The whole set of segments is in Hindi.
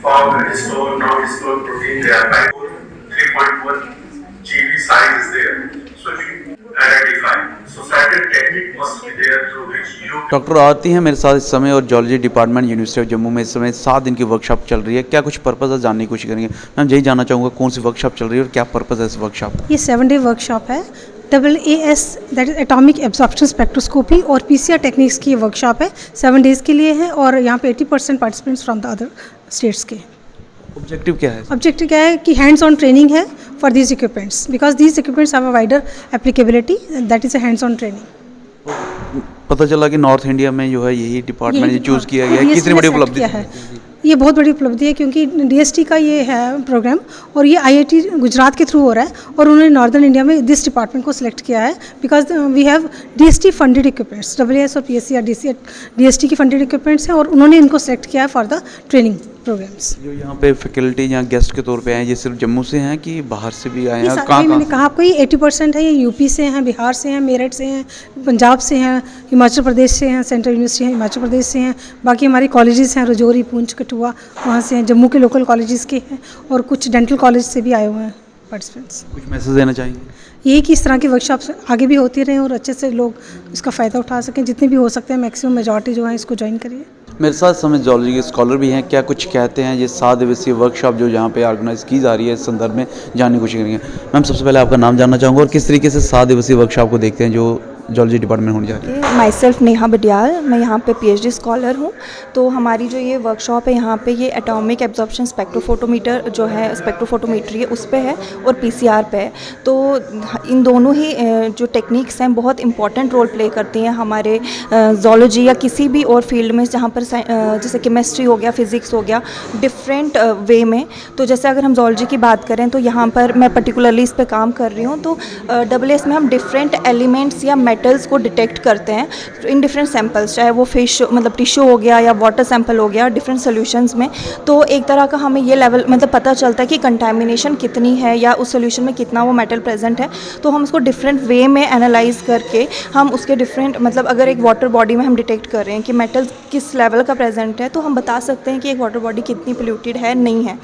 found histone, non-histone protein, they are like 3.1 GB size is there. So if you identify, so certain technique must be there through which you. Doctor आती हैं मेरे साथ इस समय और zoology department university of Jammu में इस समय 7 दिन की वर्कशॉप चल रही है। क्या कुछ पर्पज़ है जानने की कोशिश करेंगे। मैं यही जानना चाहूँगा कौन सी वर्कशॉप चल रही है और क्या पर्पज़ है इस वर्कशॉप। ये 7 डे वर्कशॉप है। AAS that is atomic absorption spectroscopy और PCR टेक्निक्स की वर्कशॉप है। 7 डेज़ के लिए है और यहाँ पे 80% participants from the other states के। ऑब्जेक्टिव क्या है? ऑब्जेक्टिव क्या है कि हैंड्स ऑन ट्रेनिंग है for these equipments because these equipments have a wider applicability that is a hands on training. पता चला कि नॉर्थ इंडिया में जो है यही डिपार्टमेंट चूज़ किया गया है। कितनी बड़ी उपलब्धि है ये? बहुत बड़ी उपलब्धि है क्योंकि DST का ये है प्रोग्राम और ये IIT गुजरात के थ्रू हो रहा है और उन्होंने नॉर्दर्न इंडिया में दिस डिपार्टमेंट को सिलेक्ट किया है because we have DST funded equipments. AAS और PSC और DST की फंडेड इक्विपमेंट्स हैं और उन्होंने इनको सिलेक्ट किया है फॉर द ट्रेनिंग प्रोग्राम्स। जो यहाँ पे फैकल्टी या गेस्ट के तौर पे आए हैं ये सिर्फ जम्मू से हैं कि बाहर से भी आए हैं? मैंने कहा आपको ये 80% है। ये यूपी से हैं, बिहार से हैं, मेरठ से हैं, पंजाब से हैं, हिमाचल प्रदेश से हैं, सेंट्रल यूनिवर्सिटी है हिमाचल प्रदेश से हैं, बाकी हमारी कॉलेजेस हैं रजौरी, पूंछ, कठुआ वहाँ से हैं, जम्मू के लोकल कॉलेजेस के हैं और कुछ डेंटल कॉलेज से भी आए हुए हैं पार्टिसिपेंट्स। कुछ मैसेज देना चाहेंगे? ये कि इस तरह की वर्कशॉप्स आगे भी होती रहें और अच्छे से लोग इसका फ़ायदा उठा सकें। जितने भी हो सकते हैं मैक्सिमम मेजॉरिटी जो है इसको ज्वाइन करिए। मेरे साथ समय जूलॉजी के स्कॉलर भी हैं। क्या कुछ कहते हैं ये 7 दिवसीय वर्कशॉप जो यहाँ पे ऑर्गेनाइज की जा रही है इस संदर्भ में जानने की कोशिश करेंगे। मैम सबसे पहले आपका नाम जानना चाहूँगा और किस तरीके से 7 दिवसीय वर्कशॉप को देखते हैं जो जूलॉजी डिपार्टमेंट होने जा रही है। माई सेल्फ नेहा बडियाल, मैं यहाँ पे PhD स्कॉलर हूँ। तो हमारी जो ये वर्कशॉप है यहाँ पे ये एटॉमिक एब्जॉर्प्शन स्पेक्ट्रोफोटोमीटर जो है स्पेक्ट्रोफोटोमीट्री है उस पे है और PCR पे है। तो इन दोनों ही जो टेक्निक्स हैं बहुत इंपॉर्टेंट रोल प्ले करती हैं हमारे जूलॉजी या किसी भी और फील्ड में जहाँ पर जैसे केमिस्ट्री हो गया, फिज़िक्स हो गया, डिफरेंट वे में। तो जैसे अगर हम जूलॉजी की बात करें तो यहाँ पर मैं पर्टिकुलरली इस पर काम कर रही हूँ। तो AAS में हम डिफरेंट एलिमेंट्स या मेटल्स को डिटेक्ट करते हैं इन डिफरेंट सैंपल्स, चाहे वो फिश मतलब टिश्यू हो गया या वाटर सैंपल हो गया डिफरेंट सॉल्यूशंस में। तो एक तरह का हमें ये लेवल मतलब पता चलता है कि कंटामिनेशन कितनी है या उस सॉल्यूशन में कितना वो मेटल प्रेजेंट है। तो हम उसको डिफरेंट वे में एनालाइज करके हम उसके डिफरेंट मतलब अगर एक वाटर बॉडी में हम डिटेक्ट कर रहे हैं कि मेटल किस लेवल का प्रेजेंट है तो हम बता सकते हैं कि एक वाटर बॉडी कितनी पोल्यूटेड है नहीं है।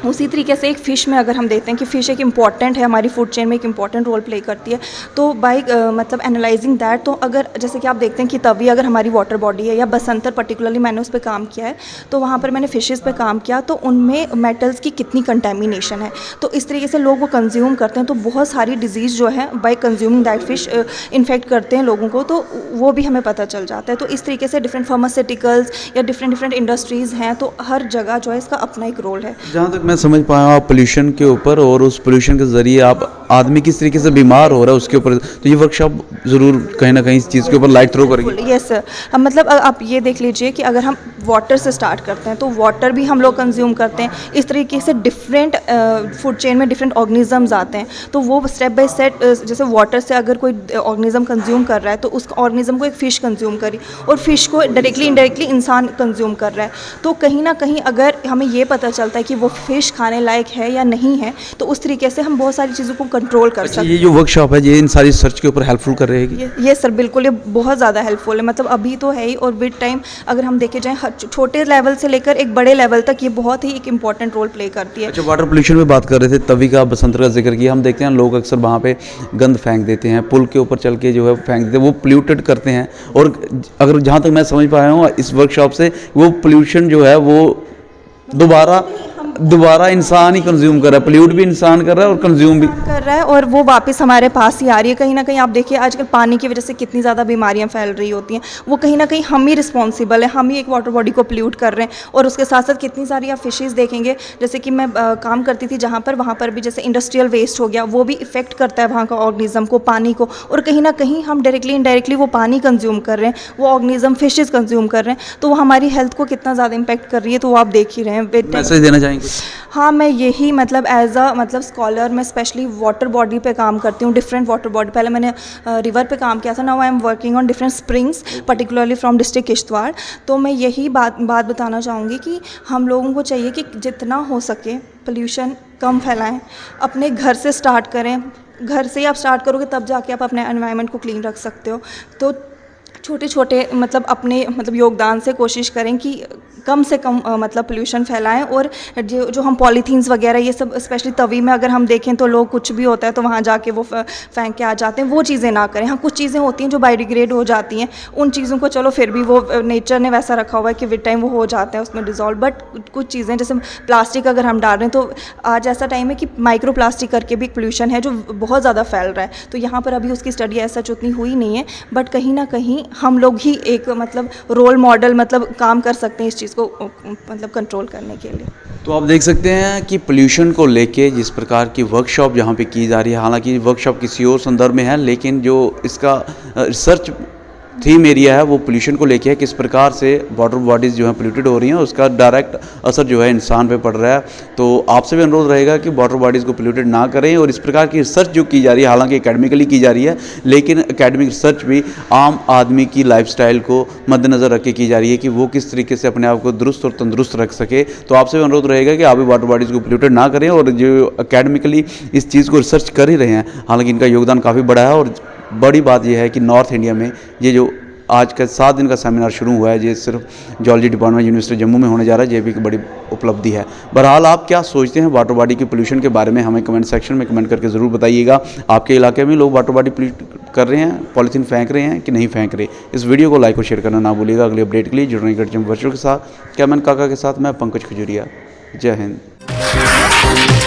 उसी तरीके से एक फ़िश में अगर हम देखते हैं कि फ़िश एक इम्पॉर्टेंट है हमारी फूड चेन में, एक इम्पॉर्टेंट रोल प्ले करती है। तो बाई मतलब एनालाइजिंग दैट, तो अगर जैसे कि आप देखते हैं कि तवी अगर हमारी वाटर बॉडी है या बसंतर पर्टिकुलरली मैंने उस पर काम किया है तो वहाँ पर मैंने फ़िशेज़ पे काम किया तो उनमें मेटल्स की कितनी कंटेमिनेशन है। तो इस तरीके से लोग वो कंज्यूम करते हैं तो बहुत सारी डिजीज़ जो है by consuming that fish infect करते हैं लोगों को, तो वो भी हमें पता चल जाता है। तो इस तरीके से डिफरेंट फार्मास्यूटिकल्स या डिफरेंट इंडस्ट्रीज़ हैं तो हर जगह जो है इसका अपना एक रोल है। जहाँ तक मैं समझ पाया हूँ आप पोल्यूशन के ऊपर और उस पोल्यूशन के ज़रिए आप आदमी किस तरीके से बीमार हो रहा है उसके ऊपर, तो ये वर्कशॉप ज़रूर कहीं ना कहीं इस चीज़ के ऊपर लाइट थ्रो करेगी। यस सर, मतलब आप ये देख लीजिए कि अगर हम वाटर से स्टार्ट करते हैं तो वाटर भी हम लोग कंज्यूम करते हैं। इस तरीके से डिफरेंट फूड चेन में डिफरेंट ऑर्गेनिजम्स आते हैं तो वो स्टेप बाय स्टेप जैसे वाटर से अगर कोई ऑर्गेनिज्म कंज्यूम कर रहा है तो उस ऑर्गेनिज्म को एक फ़िश कंज्यूम करी और फिश को डायरेक्टली इनडायरेक्टली इंसान कंज्यूम कर रहा है। तो कहीं ना कहीं अगर हमें ये पता चलता है कि वो फ़िश खाने लायक है या नहीं है तो उस तरीके से हम बहुत सारी चीज़ों को कंट्रोल कर सकते हैं। ये जो वर्कशॉप है ये इन सारी रिसर्च के ऊपर हेल्पफुल कर रहेगी। ये सर बिल्कुल, ये बहुत ज़्यादा हेल्पफुल है। मतलब अभी तो है ही और विद टाइम अगर हम देखे जाएँ छोटे लेवल से लेकर एक बड़े लेवल तक ये बहुत ही एक इंपॉर्टेंट रोल प्ले करती है। अच्छा, वाटर पोल्यूशन में बात कर रहे थे, तवी का बसंतर का जिक्र किया। हम देखते हैं लोग अक्सर वहाँ पे गंद फेंक देते हैं, पुल के ऊपर चल के जो है फेंक देते हैं, वो पोल्यूटेड करते हैं। और अगर जहाँ तक मैं समझ पाया हूँ इस वर्कशॉप से वो पोल्यूशन जो है वो दोबारा इंसान ही कंज्यूम कर रहा है, पोल्यूट भी इंसान कर रहा है और कंज्यूम भी कर रहा है और वो वापस हमारे पास ही आ रही है। कहीं ना कहीं आप देखिए आजकल पानी की वजह से कितनी ज़्यादा बीमारियां फैल रही होती हैं, वो कहीं ना कहीं हम ही रिस्पॉन्सिबल है, हम ही एक वाटर बॉडी को पोल्यूट कर रहे हैं। और उसके साथ साथ कितनी सारी आप फिशेज़ देखेंगे, जैसे कि मैं काम करती थी जहाँ पर वहाँ पर भी जैसे इंडस्ट्रियल वेस्ट हो गया वो भी इफेक्ट करता है वहाँ का ऑर्गेनिज्म को, पानी को, और कहीं ना कहीं हम डायरेक्टली इनडायरेक्टली वो पानी कंज्यूम कर रहे हैं, वो ऑर्गेनिज्म फिशेज़ कंज्यूम कर रहे हैं, तो वो हमारी हेल्थ को कितना ज़्यादा इम्पैक्ट कर रही है तो वो आप देख ही रहे हैं। मैसेज देना चाहेंगे? हाँ, मैं यही मतलब एज अ मतलब स्कॉलर मैं स्पेशली वाटर बॉडी पे काम करती हूँ, डिफरेंट वाटर बॉडी। पहले मैंने रिवर पे काम किया था, now I am working on different springs particularly from district Kishtwar. तो मैं यही बात बताना चाहूँगी कि हम लोगों को चाहिए कि जितना हो सके पोल्यूशन कम फैलाएं, अपने घर से स्टार्ट करें। घर से ही आप स्टार्ट करोगे तब जाके आप अपने एनवायरनमेंट को क्लीन रख सकते हो। तो छोटे छोटे मतलब अपने मतलब योगदान से कोशिश करें कि कम से कम मतलब पोल्यूशन फैलाएं। और जो हम पॉलीथीन्स वगैरह ये सब स्पेशली तवी में अगर हम देखें तो लोग कुछ भी होता है तो वहाँ जाके वो फेंक के आ जाते हैं, वो चीज़ें ना करें। हाँ, कुछ चीज़ें होती हैं जो बायोडिग्रेड हो जाती हैं, उन चीज़ों को चलो फिर भी वो नेचर ने वैसा रखा हुआ है कि विद टाइम वो हो जाते हैं उसमें डिज़ोल्व। बट कुछ चीज़ें जैसे प्लास्टिक अगर हम डाल रहे हैं तो आज ऐसा टाइम है कि माइक्रो प्लास्टिक करके भी पोल्यूशन है जो बहुत ज़्यादा फैल रहा है। तो यहाँ पर अभी उसकी स्टडी ऐसा उतनी हुई नहीं है, बट कहीं ना कहीं हम लोग ही एक मतलब रोल मॉडल मतलब काम कर सकते हैं इस चीज़ को मतलब कंट्रोल करने के लिए। तो आप देख सकते हैं कि पोल्यूशन को लेके जिस प्रकार की वर्कशॉप यहाँ पे की जा रही है, हालांकि वर्कशॉप किसी और संदर्भ में है, लेकिन जो इसका रिसर्च थीम एरिया है वो पोल्यूशन को लेके है, किस प्रकार से वाटर बॉडीज़ जो है पोल्यूटेड हो रही हैं, उसका डायरेक्ट असर जो है इंसान पे पड़ रहा है। तो आपसे भी अनुरोध रहेगा कि वाटर बॉडीज़ को पोल्यूटेड ना करें। और इस प्रकार की रिसर्च जो की जा रही है, हालांकि एकेडमिकली की जा रही है, लेकिन एकेडमिक रिसर्च भी आम आदमी की लाइफस्टाइल को मद्देनज़र रख के की जा रही है कि वो किस तरीके से अपने आप को दुरुस्त और तंदुरुस्त रख सके। तो आपसे भी अनुरोध रहेगा कि आप भी वाटर बॉडीज़ को पोल्यूटेड ना करें। और जो एकेडमिकली इस चीज़ को रिसर्च कर ही रहे हैं, हालांकि इनका योगदान काफ़ी बड़ा है। और बड़ी बात यह है कि नॉर्थ इंडिया में ये जो आज का 7 दिन का सेमिनार शुरू हुआ है, ये सिर्फ जूलॉजी डिपार्टमेंट यूनिवर्सिटी जम्मू में होने जा रहा है, ये भी एक बड़ी उपलब्धि है। बहरहाल आप क्या सोचते हैं वाटर बॉडी के पोल्यूशन के बारे में, हमें कमेंट सेक्शन में कमेंट करके ज़रूर बताइएगा। आपके इलाके में लोग वाटर बॉडी पोल्यूट कर रहे हैं, पॉलीथीन फेंक रहे हैं कि नहीं फेंक रहे? इस वीडियो को लाइक और शेयर करना ना भूलिएगा। अगले अपडेट के लिए जुड़ रहे वर्चुअल के साथ, कैमन काका के साथ मैं पंकज खजूरिया। जय हिंद।